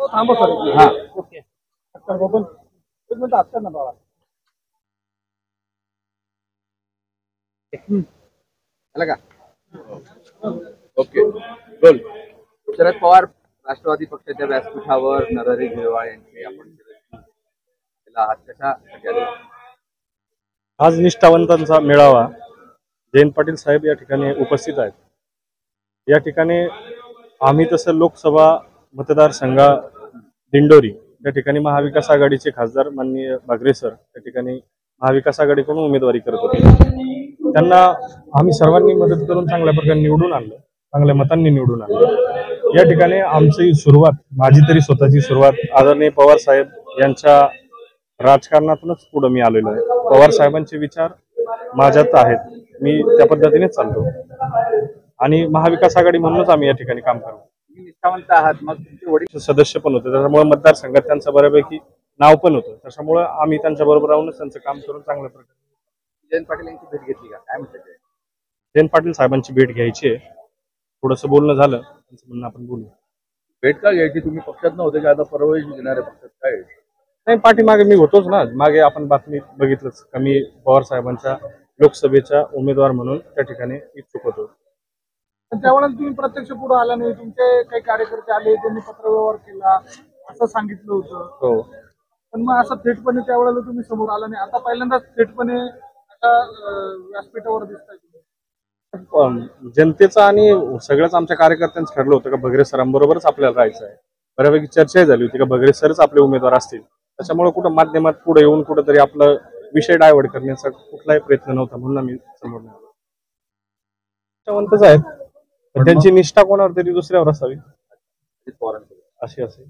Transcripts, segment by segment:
थांबा सर. हा ओके. अक्का बबन एक मिनिट अक्का ना बाळा. आला का? ओके बोल. शरद पवार राष्ट्रवादी पक्षाच्या व्यासपीठावर नरहरी झिरवाळ यांची आपण आज कशासाठी आले? आज निष्ठावंतांचा मेळावा. जयंत पाटील साहेब या ठिकाणी उपस्थित आहेत. या ठिकाणी आम्ही तसं लोकसभा मतदारसंघ दिंडोरी या ठिकाणी महाविकास आघाडीचे खासदार माननीय बागरे सर या ठिकाणी महाविकास आघाडीकडून उमेदवारी करत होते. त्यांना आम्ही सर्वांनी मदत करून चांगल्या प्रकारे निवडून आणलं, चांगल्या मतांनी निवडून आणलं. या ठिकाणी आमची सुरुवात, माझी तरी स्वतःची सुरुवात आदरणीय पवार साहेब यांच्या राजकारणातूनच पुढे मी आलेलो आहे. पवार साहेबांचे विचार माझ्यात आहेत, मी त्या पद्धतीनेच चालतो आणि महाविकास आघाडी म्हणूनच आम्ही या ठिकाणी काम करतो. निष्ठावंत आहात, मग तुमचे वडील सदस्य पण होते, त्याच्यामुळे मतदारसंघात त्यांचं बऱ्यापैकी नाव पण होतं. त्याच्यामुळे आम्ही त्यांच्या बरोबर राहूनच त्यांचं काम करून चांगल्या प्रकारे. जयंत पाटील यांची भेट घेतली का? काय म्हणतात? जयंत पाटील साहेबांची भेट घ्यायची आहे. थोडंसं बोलणं झालं, त्यांचं म्हणणं आपण बोलू. भेट का घ्यायची? तुम्ही पक्षात नव्हते का? आता परवाही घेणाऱ्या पक्षात काय? नाही, पाठीमागे मी होतोच ना. मागे आपण बातमी बघितलंच का मी पवार साहेबांच्या लोकसभेचा उमेदवार म्हणून त्या ठिकाणी इच्छुक होतो. त्यावेळेला तुम्ही प्रत्यक्ष पुढे आला नाही, तुमचे काही कार्यकर्ते आले, त्यांनी पत्रव्यवहार केला असं सांगितलं होतं. हो, पण मग असं थेटपणे त्यावेळेला तुम्ही समोर आला नाही. आता पहिल्यांदाच थेटपणे आता व्यासपीठावर दिसताय तुम्ही. जनतेचं आणि सगळ्याच आमच्या कार्यकर्त्यांचं ठरलं होतं का भगरे सरांबरोबरच आपल्याला राहायचं आहे. बऱ्यापैकी चर्चा झाली होती का भगरे सरच आपले उमेदवार असतील. त्याच्यामुळे कुठं माध्यमात पुढे येऊन कुठंतरी आपला विषय डायव्हर्ट करण्याचा कुठलाही प्रयत्न नव्हता, म्हणून आम्ही समोर नाही आलो. निष्ठावंतच आहेत, पण त्यांची निष्ठा कोणावर तरी दुसऱ्यावर असावी अशी असेल.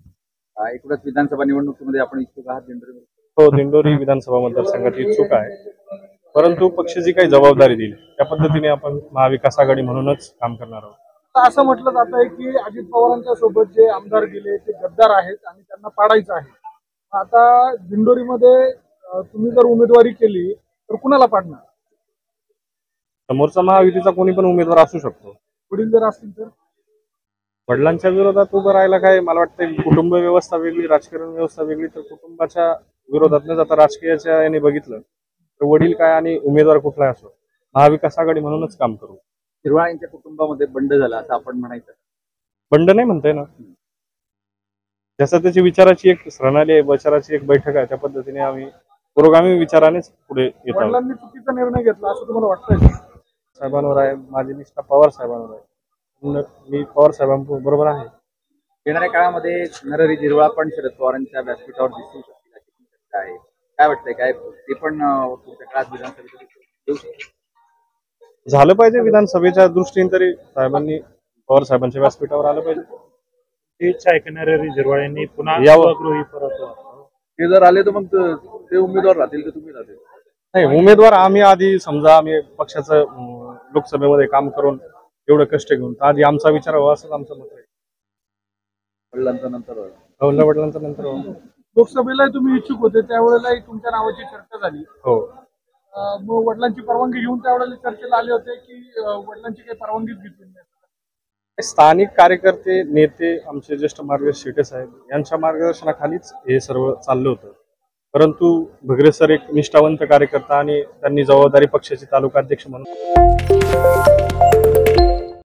एकूणच विधानसभा निवडणुकीमध्ये आपण इच्छुक आहात दिंडोरी? हो, दिंडोरी विधानसभा मतदारसंघात इच्छुक आहे, परंतु पक्ष जी काही जबाबदारी देईल त्या पद्धतीने आपण महाविकास आघाडी म्हणूनच काम करणार आहोत. असं म्हटलं जात आहे की अजित पवारांच्या सोबत जे आमदार गेले ते गद्दार आहेत आणि त्यांना पाडायचं आहे. आता दिंडोरीमध्ये तुम्ही जर उमेदवारी केली तर कुणाला पाडणार? समोरचा महायुतीचा कोणी पण उमेदवार असू शकतो. वडील जर असतील तर? वडिलांच्या विरोधात उभं राहायला काय, मला वाटतं कुटुंब व्यवस्था वेगळी, राजकारण व्यवस्था वेगळी. तर कुटुंबाच्या विरोधात न जाता राजकीयाच्या याने बघितलं तर वडील काय आणि उमेदवार कुठलाही असो, महाविकास आघाडी म्हणूनच काम करू. झिरवाळ यांच्या कुटुंबामध्ये बंड झाला असं आपण म्हणायचं? बंड नाही म्हणताय ना, जसं त्याची विचाराची एक प्रणाली आहे, विचाराची एक बैठक आहे, त्या पद्धतीने आम्ही पुरोगामी विचारानेच पुढे येत आहोत. वडिलांनी चुकीचा निर्णय घेतला असं तुम्हाला वाटतंय? साहेबांवर आहे, माझी निष्ठा पवार साहेबांवर आहे, मी पवार साहेबांबरोबर आहे. येणाऱ्या काळामध्ये नरहरी झिरवाळ पण शरद पवारांच्या व्यासपीठावर दिसू शकतील अशी चर्चा आहे. काय वाटतंय, काय ते पण पुढच्या काळात विधानसभेत येऊ शकतील? झालं पाहिजे विधानसभेच्या दृष्टीने, तरी साहेबांनी पवार साहेबांच्या व्यासपीठावर आलं पाहिजे. इच्छा ऐकणाऱ्या झिरवाळ यांनी पुन्हा यावं. ते जर आले तर मग ते उमेदवार राहतील का तुम्ही राहतील? नाही, उमेदवार आम्ही आधी समजा आम्ही पक्षाचं लोकसभेमध्ये काम करून एवढं कष्ट घेऊन आधी आमचा विचार व्हावा असं आमचं मत आहे. वडिलांचा नंतर वडिलांचा नंतर लोकसभेला तुम्ही इच्छुक होते, त्यावेळेलाही तुमच्या नावाची चर्चा झाली. हो, मग वडिलांची परवानगी घेऊन त्यावेळेला चर्चेला आले होते की वडिलांची काही परवानगीच घेतली नाही? स्थानिक कार्यकर्ते, नेते, आमचे ज्येष्ठ मार्गदर्शक शेटे साहेब यांच्या मार्गदर्शनाखालीच हे सर्व चाललं होतं. परंतु भगरे सर एक निष्ठावंत कार्यकर्ता आणि त्यांनी जबाबदारी पक्षाचे तालुका अध्यक्ष म्हणून